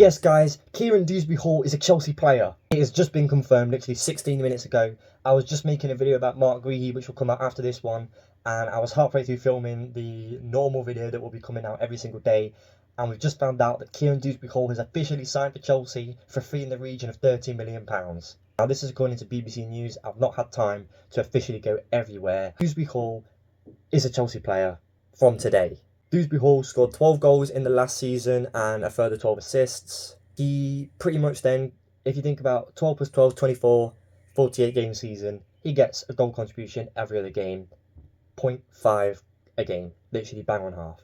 Yes, guys, Kieran Dewsbury-Hall is a Chelsea player. It has just been confirmed literally 16 minutes ago. I was just making a video about Mark Greehey, which will come out after this one, and I was halfway through filming the normal video that will be coming out every single day, and we've just found out that Kieran Dewsbury-Hall has officially signed for Chelsea for a fee in the region of £30 million. Now, this is according to BBC News. I've not had time to officially go everywhere. Dewsbury-Hall is a Chelsea player from today. Dewsbury-Hall scored 12 goals in the last season and a further 12 assists. He pretty much then, if you think about 12 plus 12, 24, 48 game season, he gets a goal contribution every other game, 0.5 a game, literally bang on half.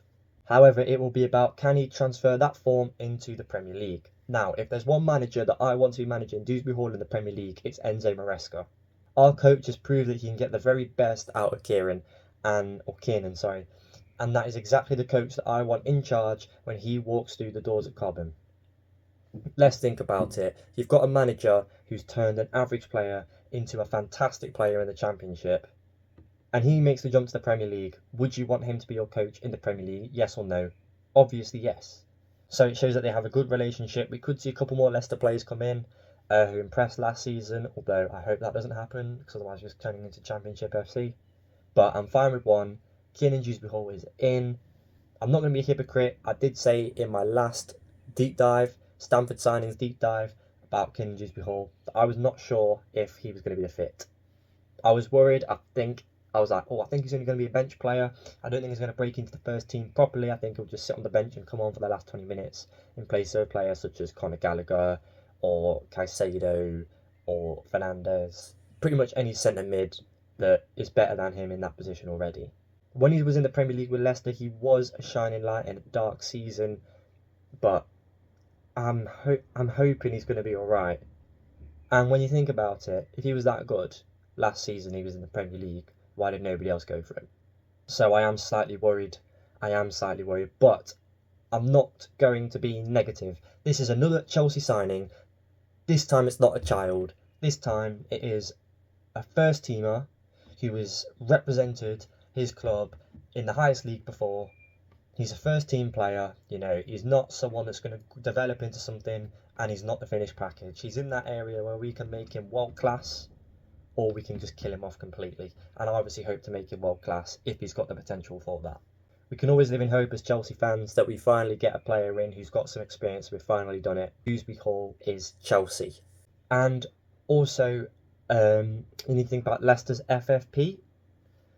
However, it will be about, can he transfer that form into the Premier League? Now, if there's one manager that I want to be managing Dewsbury-Hall in the Premier League, it's ENZO MARESCA. Our coach has proved that he can get the very best out of Kieran, and that is exactly the coach that I want in charge when he walks through the doors at Cobham. Let's think about it. You've got a manager who's turned an average player into a fantastic player in the Championship, and he makes the jump to the Premier League. Would you want him to be your coach in the Premier League? Yes or no? Obviously yes. So it shows that they have a good relationship. We could see a couple more Leicester players come in who impressed last season, although I hope that doesn't happen, because otherwise we're just turning into Championship FC. But I'm fine with one. Kieran Dewsbury-Hall is in. I'm not going to be a hypocrite. I did say in my last deep dive, Stamford signings deep dive, about Kieran Dewsbury-Hall, that I was not sure if he was going to be the fit. I was worried. I was like, I think he's only going to be a bench player. I don't think he's going to break into the first team properly. I think he'll just sit on the bench and come on for the last 20 minutes in place of players such as Conor Gallagher or Caicedo or Fernandes. Pretty much any centre mid that is better than him in that position already. When he was in the Premier League with Leicester, he was a shining light in a dark season, but I'm hoping he's going to be alright. And when you think about it, if he was that good last season, he was in the Premier League, why did nobody else go for him? So I am slightly worried, but I'm not going to be negative. This is another Chelsea signing. This time it's not a child. This time it is a first teamer who has represented his club in the highest league before. He's a first team player, he's not someone that's going to develop into something, and he's not the finished package. He's in that area where we can make him world class, or we can just kill him off completely. And I obviously hope to make him world class if he's got the potential for that. We can always live in hope as Chelsea fans that we finally get a player in who's got some experience. We've finally done it. Dewsbury-Hall is Chelsea. And also, you need to think about Leicester's FFP.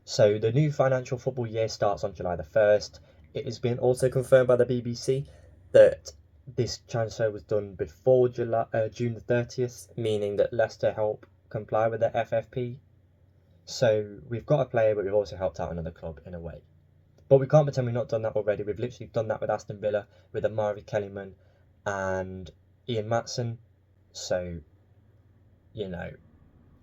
So the new financial football year starts on July the 1st. It has been also confirmed by the BBC that this transfer was done before June the 30th, meaning that Leicester help comply with the FFP. So we've got a player, but we've also helped out another club in a way. But we can't pretend we've not done that already. We've literally done that with Aston Villa, with Amari Kellyman and Ian Matson. So,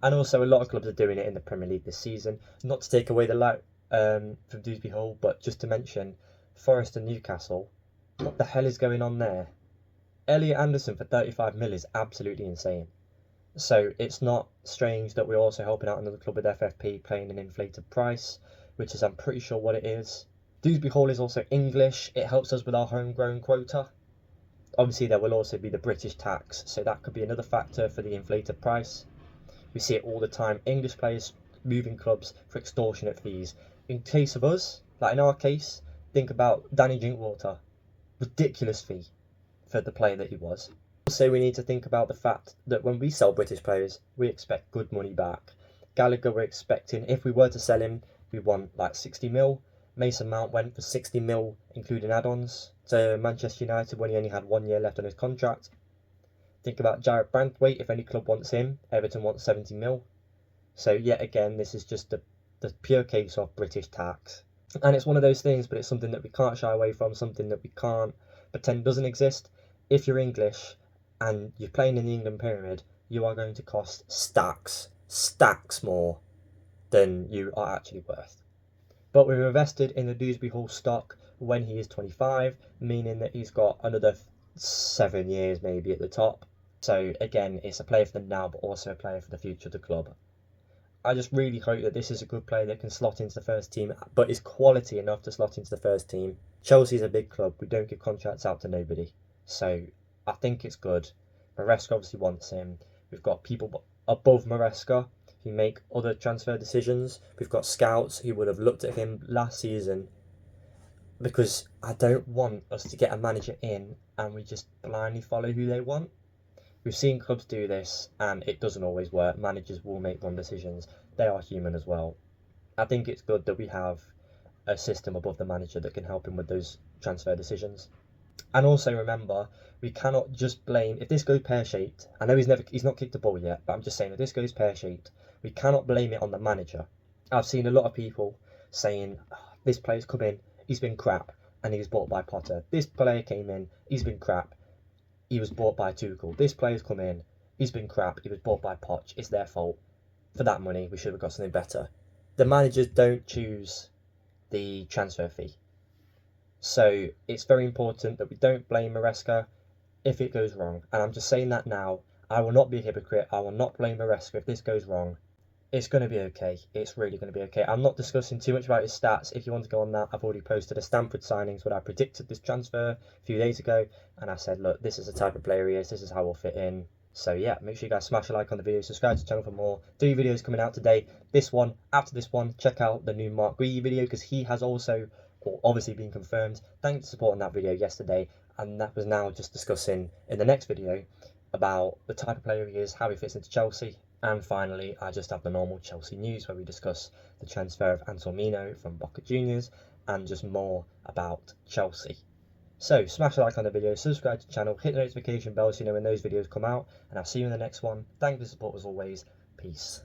and also a lot of clubs are doing it in the Premier League this season. Not to take away the light from Dewsbury-Hall, but just to mention Forest and Newcastle. What the hell is going on there? Elliot Anderson for 35 mil is absolutely insane. So it's not strange that we're also helping out another club with FFP paying an inflated price, which is I'm pretty sure what it is. Dewsbury-Hall is also English. It helps us with our homegrown quota. Obviously there will also be the British tax, so that could be another factor for the inflated price. We see it all the time. English players moving clubs for extortionate fees. In case of us, like in our case, think about Danny Drinkwater. Ridiculous fee for the player that he was. Also, we need to think about the fact that when we sell British players, we expect good money back. Gallagher, we're expecting, if we were to sell him, we want like 60 mil. Mason Mount went for 60 mil, including add-ons, to Manchester United when he only had 1 year left on his contract. Think about Jarrett Branthwaite. If any club wants him, Everton wants 70 mil. So yet again, this is just the pure case of British tax. And it's one of those things, but it's something that we can't shy away from, something that we can't pretend doesn't exist. If you're English and you're playing in the England pyramid, you are going to cost stacks more than you are actually worth. But we've invested in the Dewsbury-Hall stock when he is 25, meaning that he's got another 7 years maybe at the top. So again, it's a player for the now, but also a player for the future of the club. I just really hope that this is a good player that can slot into the first team, but is quality enough to slot into the first team. Chelsea's a big club. We don't give contracts out to nobody. So I think it's good. MARESCA obviously wants him. We've got people above MARESCA who make other transfer decisions. We've got scouts who would have looked at him last season, because I don't want us to get a manager in and we just blindly follow who they want. We've seen clubs do this and it doesn't always work. Managers will make wrong decisions. They are human as well. I think it's good that we have a system above the manager that can help him with those transfer decisions. And also remember, we cannot just blame, if this goes pear-shaped, I know he's not kicked a ball yet, but I'm just saying, if this goes pear-shaped, we cannot blame it on the manager. I've seen a lot of people saying, this player's come in, he's been crap, and he was bought by Potter. This player came in, he's been crap, he was bought by Tuchel. This player's come in, he's been crap, he was bought by Poch. It's their fault. For that money, we should have got something better. The managers don't choose the transfer fee. So it's very important that we don't blame MARESCA if it goes wrong. And I'm just saying that now. I will not be a hypocrite. I will not blame MARESCA if this goes wrong. It's going to be okay. It's really going to be okay. I'm not discussing too much about his stats. If you want to go on that, I've already posted a Stamford signings when I predicted this transfer a few days ago. And I said, look, this is the type of player he is. This is how we'll fit in. So yeah, make sure you guys smash a like on the video, subscribe to the channel for more. 3 videos coming out today. This one, after this one, check out the new Mark Greedy video, because he has also obviously been confirmed. Thanks for supporting that video yesterday. And that was now just discussing in the next video about the type of player he is, how he fits into Chelsea. And finally, I just have the normal Chelsea news where we discuss the transfer of Anselmino from Boca Juniors and just more about Chelsea. So smash a like on the video, subscribe to the channel, hit the notification bell so you know when those videos come out, and I'll see you in the next one. Thank you for the support as always. Peace.